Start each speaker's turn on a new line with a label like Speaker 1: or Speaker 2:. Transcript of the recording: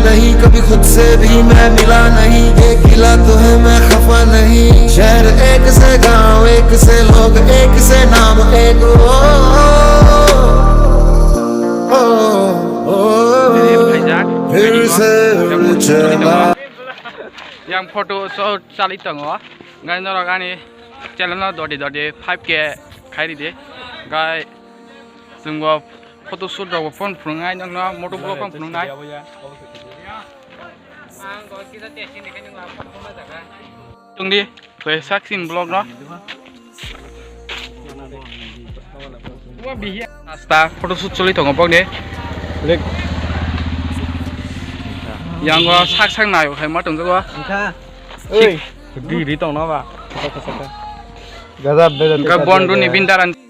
Speaker 1: नहीं, कभी खुद से भी मैं मिला नहीं। एक गिला तो है मैं खफा नहीं। शहर एक से गांव, एक से लोग, एक से नाम, एक फिर से चला।
Speaker 2: yang foto so cali tongo gai noro gani channel no dodi 5k khairi de gai sungwa photo shoot ro phone phungai nang no moto blog phone phungai tung đi về sắc xin blog đó star photo shoot choli tongo bog de yang gua sak sak nai khai ma tung go
Speaker 3: ơi đi đi tông nó vào
Speaker 2: ka bondu ni bindaran